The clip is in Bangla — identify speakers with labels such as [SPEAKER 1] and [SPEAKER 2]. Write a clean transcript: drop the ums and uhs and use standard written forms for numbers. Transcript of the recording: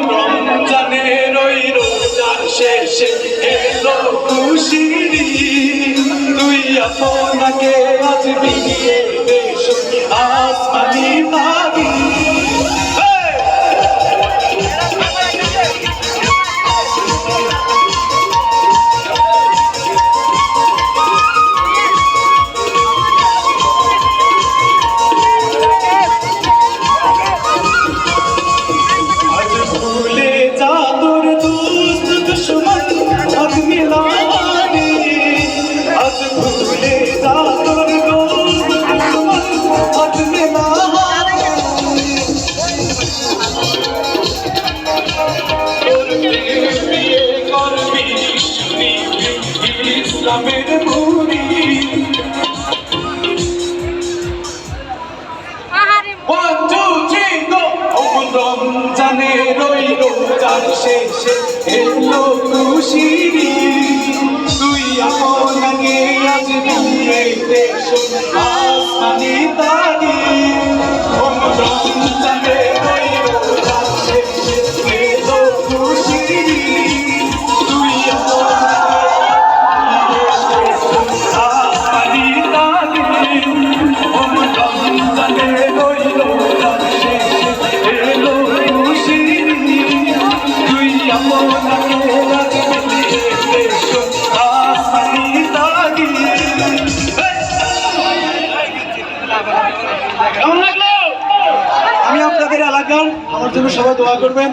[SPEAKER 1] রমজানের ওই রোজার শেষে এলো খুশির তুই আপনাকে আজ বিলিয়ে দেশ আসমানি বাড়ি ইসলামের মুরি One, two, three, go! রমজানের ওই রোজার শেষে এলো খুশির তুই আপনাকে আজ বিলিয়ে দেশ আসমানি তারি রমজানের ওই রোজার শেষে এলো খুশির তুই আসমানি তারি রমজানের ওই রোজার শেষে এলো খুশির তুই আপনাকে আজ বিলিয়ে দেশ আসমানি তারি কেমন লাগলো? আমি আপনাদের এলাকার আমার জন্য সবাই দোয়া করবেন।